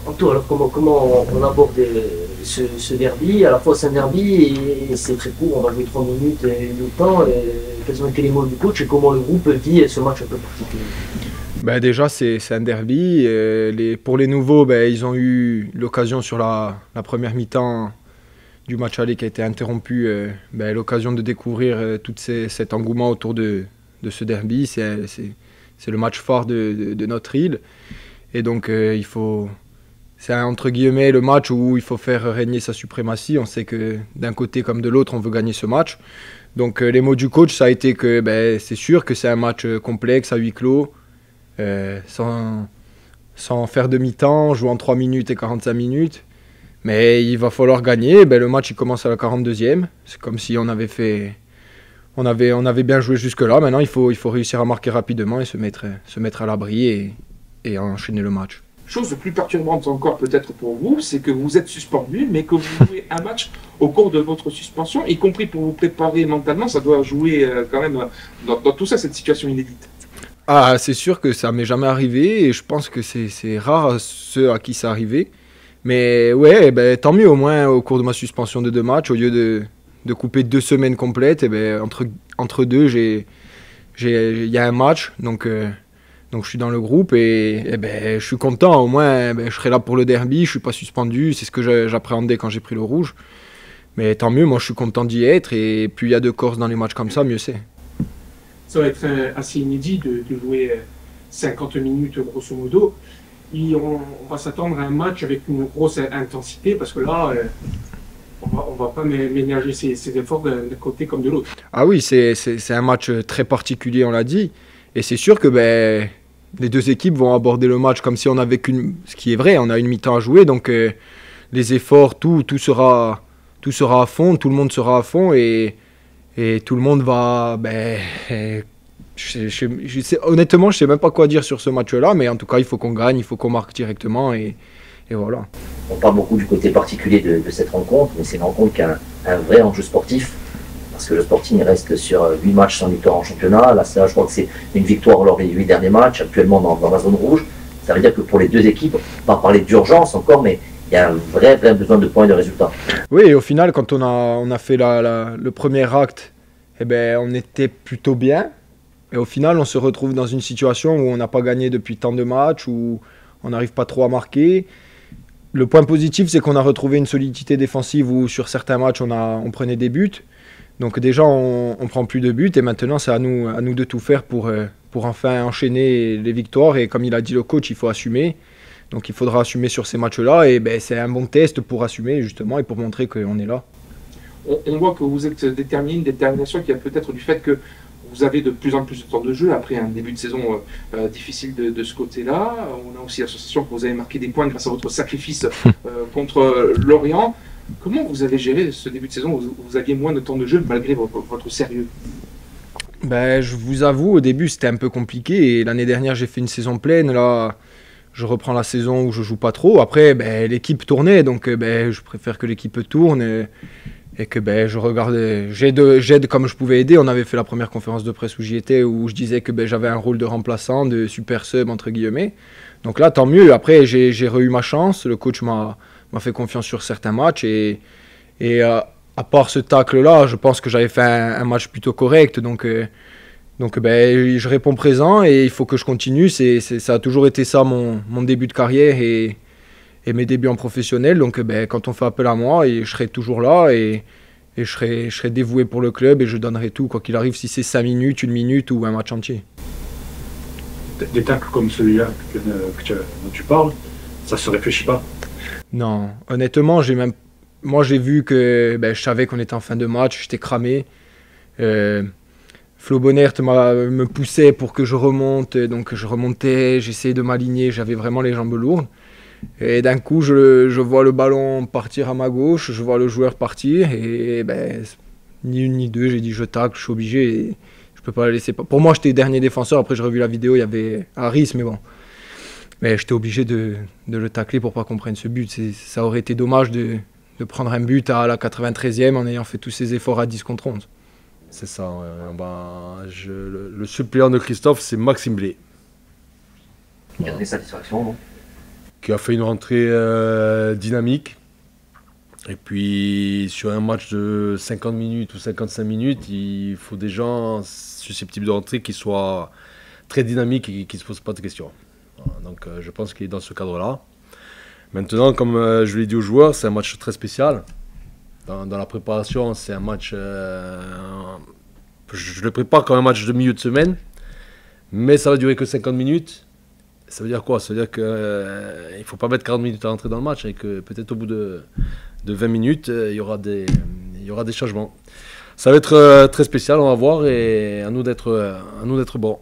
Anto, alors comment on aborde ce derby? À la fois c'est un derby et c'est très court, on va jouer 3 minutes et le temps. Et quels ont été les mots du coach et comment le groupe vit ce match un peu particulier? Ben déjà, c'est un derby. Pour les nouveaux, ben, ils ont eu l'occasion sur la première mi-temps du match aller qui a été interrompu, ben, l'occasion de découvrir cet engouement autour de ce derby. C'est le match phare de notre île. Et donc, c'est entre guillemets le match où il faut faire régner sa suprématie. On sait que d'un côté comme de l'autre, on veut gagner ce match. Donc, les mots du coach, ça a été que ben, c'est sûr que c'est un match complexe à huis clos. Sans faire de mi-temps, jouant 3 minutes et 45 minutes. Mais il va falloir gagner. Ben, le match il commence à la 42e. C'est comme si on avait fait. On avait bien joué jusque-là. Maintenant, il faut réussir à marquer rapidement et se mettre à l'abri et enchaîner le match. Chose plus perturbante encore peut-être pour vous, c'est que vous êtes suspendu, mais que vous jouez un match au cours de votre suspension, y compris pour vous préparer mentalement. Ça doit jouer quand même dans tout ça, cette situation inédite. Ah, c'est sûr que ça m'est jamais arrivé et je pense que c'est rare ceux à qui c'est arrivé. Mais ouais, ben, tant mieux au moins au cours de ma suspension de 2 matchs, au lieu de couper 2 semaines complètes, et ben, entre deux, il y a un match, donc je suis dans le groupe et ben, je suis content. Au moins, ben, je serai là pour le derby, je suis pas suspendu, c'est ce que j'appréhendais quand j'ai pris le rouge. Mais tant mieux, moi je suis content d'y être et plus il y a de Corse dans les matchs comme ça, mieux c'est. Ça va être assez inédit de jouer 50 minutes grosso modo. Et on va s'attendre à un match avec une grosse intensité parce que là, on va pas ménager ses efforts d'un côté comme de l'autre. Ah oui, c'est un match très particulier, on l'a dit. Et c'est sûr que ben, les deux équipes vont aborder le match comme si on avait ce qui est vrai, on a une mi-temps à jouer. Donc les efforts, tout sera à fond, tout le monde sera à fond et tout le monde va. Ben, honnêtement, je sais même pas quoi dire sur ce match-là, mais en tout cas, il faut qu'on gagne, il faut qu'on marque directement et voilà. On parle beaucoup du côté particulier de cette rencontre, mais c'est une rencontre qui a un vrai enjeu sportif. Parce que le Sporting reste sur 8 matchs sans victoire en championnat. Là, je crois que c'est une victoire lors des 8 derniers matchs, actuellement dans la zone rouge. Ça veut dire que pour les deux équipes, on va parler d'urgence encore, mais il y a un vrai besoin de points et de résultats. Oui, et au final, quand on a fait le premier acte, eh ben, on était plutôt bien. Et au final, on se retrouve dans une situation où on n'a pas gagné depuis tant de matchs, où on n'arrive pas trop à marquer. Le point positif, c'est qu'on a retrouvé une solidité défensive où sur certains matchs, on prenait des buts. Donc déjà, on prend plus de buts et maintenant, c'est à nous de tout faire pour enfin enchaîner les victoires. Et comme il a dit le coach, il faut assumer. Donc il faudra assumer sur ces matchs-là. Et ben, c'est un bon test pour assumer justement et pour montrer qu'on est là. On voit que vous êtes déterminé, une détermination qui a peut-être du fait que vous avez de plus en plus de temps de jeu après un début de saison difficile de ce côté-là. On a aussi la sensation que vous avez marqué des points grâce à votre sacrifice contre Lorient. Comment vous avez géré ce début de saison où vous aviez moins de temps de jeu malgré votre sérieux? Ben, je vous avoue, au début, c'était un peu compliqué. Et l'année dernière, j'ai fait une saison pleine. Là, je reprends la saison où je joue pas trop. Après, ben, l'équipe tournait, donc ben, je préfère que l'équipe tourne. Et que ben, je regardais, j'aide comme je pouvais aider. On avait fait la première conférence de presse où j'y étais, où je disais que ben, j'avais un rôle de remplaçant, de super sub entre guillemets. Donc là, tant mieux. Après, j'ai eu ma chance. Le coach m'a fait confiance sur certains matchs. Et à part ce tacle-là, je pense que j'avais fait un match plutôt correct. Donc ben, je réponds présent et il faut que je continue. Ça a toujours été ça mon début de carrière et mes débuts en professionnel. Donc ben, quand on fait appel à moi, je serai toujours là et je serai dévoué pour le club et je donnerai tout, quoi qu'il arrive, si c'est 5 minutes, 1 minute ou un match entier. Des tacles comme celui-là dont tu parles, ça se réfléchit pas? Non, honnêtement, moi j'ai vu que ben, je savais qu'on était en fin de match, j'étais cramé. Flo Bonnert me poussait pour que je remonte, donc je remontais, j'essayais de m'aligner, j'avais vraiment les jambes lourdes. Et d'un coup, je vois le ballon partir à ma gauche, je vois le joueur partir, et ben, ni une ni deux, j'ai dit je tacle, je suis obligé, et je peux pas la laisser. Pour moi, j'étais dernier défenseur, après j'ai revu la vidéo, il y avait Harris, mais bon. Mais j'étais obligé de le tacler pour pas qu'on prenne ce but. Ça aurait été dommage de prendre un but à la 93e en ayant fait tous ces efforts à 10 contre 11. C'est ça. Le suppléant de Christophe, c'est Maxime Blé. Il y a des satisfactions, non? qui a fait une rentrée dynamique. Et puis sur un match de 50 minutes ou 55 minutes, il faut des gens susceptibles de rentrer qui soient très dynamiques et qui ne se posent pas de questions. Voilà, donc je pense qu'il est dans ce cadre-là. Maintenant, comme je l'ai dit aux joueurs, c'est un match très spécial. Dans la préparation, c'est un match... je le prépare comme un match de milieu de semaine, mais ça va durer que 50 minutes. Ça veut dire quoi? Ça veut dire qu'il ne faut pas mettre 40 minutes à rentrer dans le match et que peut-être au bout de 20 minutes, il y aura des changements. Ça va être très spécial, on va voir, et à nous d'être bons.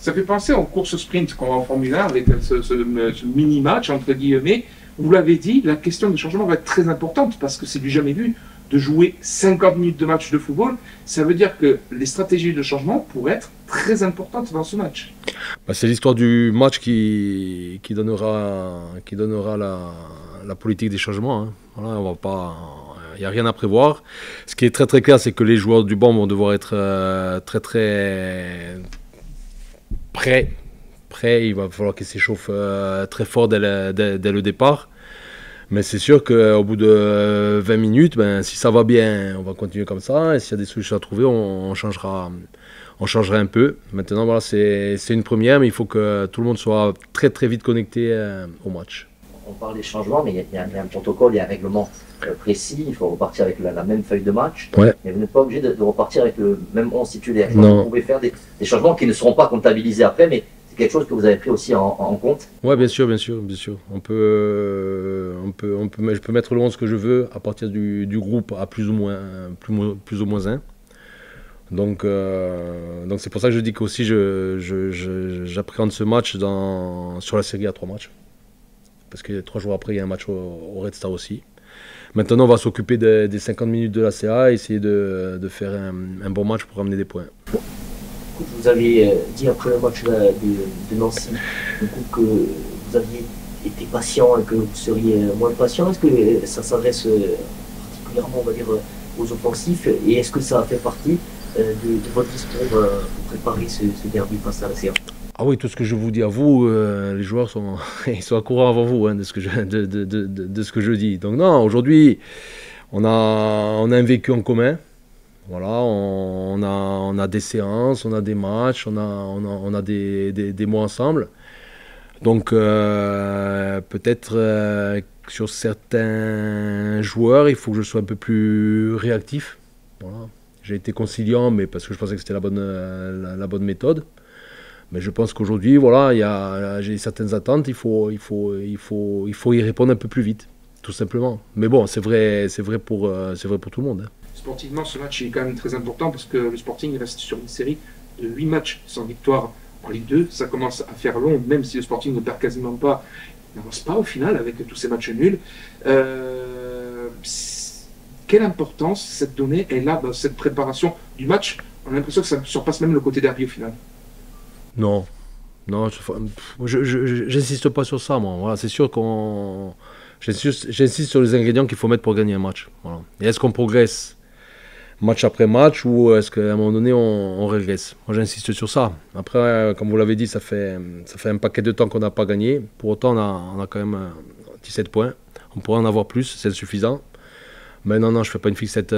Ça fait penser aux courses sprint qu'on va en Formule 1 avec ce mini-match, entre guillemets. Vous l'avez dit, la question du changement va être très importante parce que c'est du jamais vu de jouer 50 minutes de match de football. Ça veut dire que les stratégies de changement pourraient être très importantes dans ce match. C'est l'histoire du match qui donnera la politique des changements. Hein. Voilà, on va pas... Il n'y a rien à prévoir. Ce qui est très très clair, c'est que les joueurs du banc vont devoir être très très prêts. Il va falloir qu'ils s'échauffent très fort dès le départ. Mais c'est sûr qu'au bout de 20 minutes, si ça va bien, on va continuer comme ça. Et s'il y a des solutions à trouver, on changera un peu. Maintenant, voilà, c'est une première, mais il faut que tout le monde soit très très vite connecté au match. On parle des changements, mais il y a un protocole, il y a un règlement précis. Il faut repartir avec la même feuille de match. Ouais. Mais vous n'êtes pas obligé de repartir avec le même 11 titulaire. Non. Vous pouvez faire des changements qui ne seront pas comptabilisés après, mais c'est quelque chose que vous avez pris aussi en compte. Oui, bien sûr. Je peux mettre le 11 que je veux à partir du groupe à plus ou moins 1. Donc c'est pour ça que je dis qu'aussi j'appréhende ce match sur la série à 3 matchs. Parce que 3 jours après, il y a un match au Red Star aussi. Maintenant, on va s'occuper des 50 minutes de la CA et essayer de faire un bon match pour ramener des points. Vous avez dit après le match de Nancy que vous aviez été patient et que vous seriez moins patient. Est-ce que ça s'adresse particulièrement, on va dire, aux offensifs? Et est-ce que ça a fait partie de votre discours pour préparer ce derby face à la CA? Ah oui, tout ce que je vous dis à vous, les joueurs sont à courant avant vous, hein, de ce que je dis. Donc non, aujourd'hui, on a un vécu en commun. Voilà, on a des séances, on a des matchs, on a des mois ensemble. Donc peut-être sur certains joueurs, il faut que je sois un peu plus réactif. Voilà. J'ai été conciliant, mais parce que je pensais que c'était la bonne méthode. Mais je pense qu'aujourd'hui, voilà, j'ai certaines attentes, il faut y répondre un peu plus vite, tout simplement. Mais bon, c'est vrai pour tout le monde. Hein. Sportivement, ce match est quand même très important parce que le Sporting reste sur une série de 8 matchs sans victoire en Ligue 2. Ça commence à faire long, même si le Sporting ne perd quasiment pas, il n'avance pas au final avec tous ces matchs nuls. Quelle importance cette donnée est là dans cette préparation du match? On a l'impression que ça surpasse même le côté derby au final. Non, j'insiste pas sur ça, moi. Voilà, c'est sûr j'insiste sur les ingrédients qu'il faut mettre pour gagner un match. Voilà. Et est-ce qu'on progresse match après match ou est-ce qu'à un moment donné on régresse? Moi, j'insiste sur ça. Après, comme vous l'avez dit, ça fait un paquet de temps qu'on n'a pas gagné. Pour autant, on a quand même 17 points. On pourrait en avoir plus, c'est insuffisant. Mais non, je ne fais pas une fixette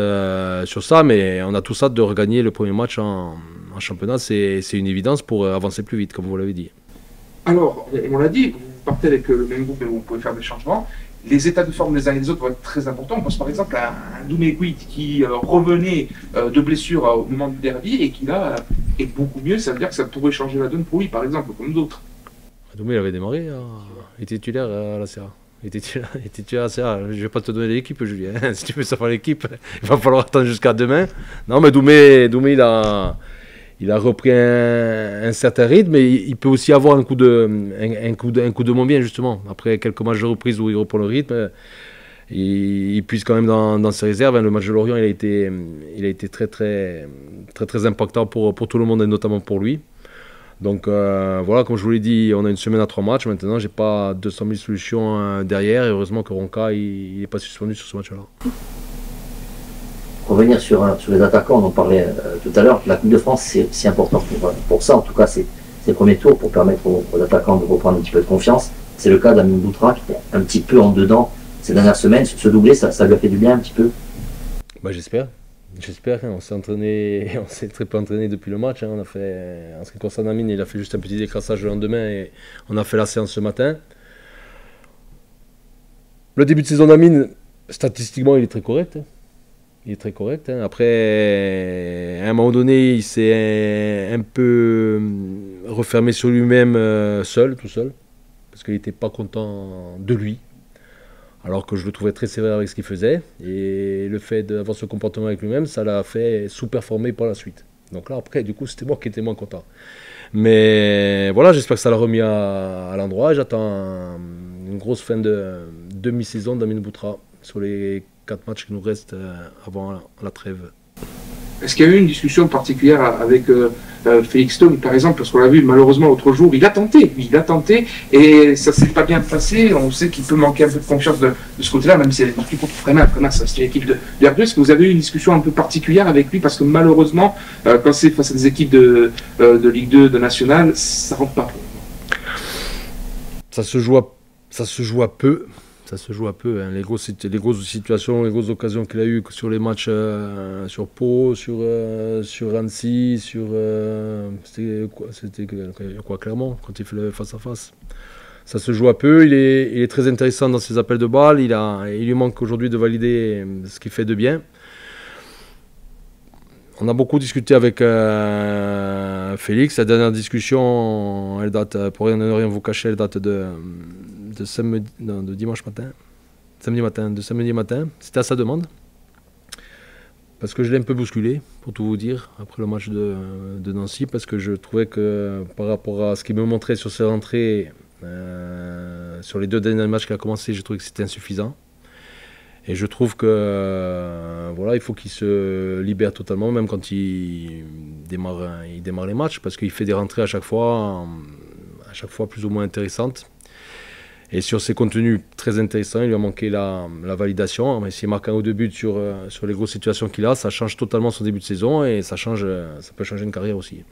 sur ça, mais on a tous hâte de regagner le premier match en championnat. C'est une évidence pour avancer plus vite, comme vous l'avez dit. Alors, on l'a dit, vous partez avec le même groupe et vous pouvez faire des changements. Les états de forme des uns et des autres vont être très importants. On pense par exemple à un Douméguy qui revenait de blessure au moment du derby et qui là est beaucoup mieux. Ça veut dire que ça pourrait changer la donne pour lui, par exemple, comme d'autres. Doumé, il avait démarré, il était titulaire à la CA. Il était titulaire à la CA. Je ne vais pas te donner l'équipe, Julien. Si tu veux savoir l'équipe, il va falloir attendre jusqu'à demain. Non, mais Doumé il a repris un certain rythme, mais il peut aussi avoir un coup de moins bien, justement. Après quelques matchs de reprise où il reprend le rythme, il puise quand même dans ses réserves. Le match de Lorient, il a été très, très, très, très impactant pour tout le monde et notamment pour lui. Donc voilà, comme je vous l'ai dit, on a une semaine à 3 matchs. Maintenant, j'ai pas 200 000 solutions derrière. Et heureusement que Ronca, il n'est pas suspendu sur ce match-là. Revenir sur les attaquants, on en parlait tout à l'heure. La Coupe de France, c'est aussi important pour ça. En tout cas, c'est le premier tour pour permettre aux attaquants de reprendre un petit peu de confiance. C'est le cas d'Amin Boutra qui était un petit peu en dedans ces dernières semaines. Ce doublé, ça lui a fait du bien un petit peu. Bah, j'espère. J'espère. On s'est entraîné, on s'est très peu entraîné depuis le match. On a fait, en ce qui concerne Amin, il a fait juste un petit décrassage le lendemain et on a fait la séance ce matin. Le début de saison d'Amin, statistiquement, il est très correct. Il est très correct. Après, à un moment donné, il s'est un peu refermé sur lui-même tout seul, parce qu'il n'était pas content de lui. Alors que je le trouvais très sévère avec ce qu'il faisait. Et le fait d'avoir ce comportement avec lui-même, ça l'a fait sous-performer par la suite. Donc là, après, du coup, c'était moi qui étais moins content. Mais voilà, j'espère que ça l'a remis à l'endroit. J'attends une grosse fin de demi-saison d'Amin Boutra sur les 4 matchs qui nous restent avant la trêve. Est-ce qu'il y a eu une discussion particulière avec Félix Stone, par exemple, parce qu'on l'a vu malheureusement l'autre jour, il a tenté et ça s'est pas bien passé. On sait qu'il peut manquer un peu de confiance de ce côté-là, même si l'équipe contre Freinas, c'est l'équipe de R2. Est-ce que vous avez eu une discussion un peu particulière avec lui, parce que malheureusement, quand c'est face à des équipes de Ligue 2, de National, ça rentre pas. Ça se joue à peu. Ça se joue un peu, hein. Les grosses situations, les grosses occasions qu'il a eues sur les matchs sur Pau, sur Annecy, c'était quoi Clermont, quand il fait le face-à-face. Ça se joue à peu, il est très intéressant dans ses appels de balles, il lui manque aujourd'hui de valider ce qu'il fait de bien. On a beaucoup discuté avec Félix. La dernière discussion, elle date, pour rien vous cacher, elle date de dimanche matin. Samedi matin. C'était à sa demande. Parce que je l'ai un peu bousculé, pour tout vous dire, après le match de Nancy, parce que je trouvais que par rapport à ce qu'il me montrait sur ses rentrées, sur les 2 derniers matchs qu'il a commencé, j'ai trouvé que c'était insuffisant. Et je trouve que voilà, il faut qu'il se libère totalement, même quand il démarre les matchs, parce qu'il fait des rentrées à chaque fois plus ou moins intéressantes. Et sur ses contenus très intéressants, il lui a manqué la validation. Mais s'il marque 1 ou 2 buts sur les grosses situations qu'il a, ça change totalement son début de saison et ça peut changer une carrière aussi.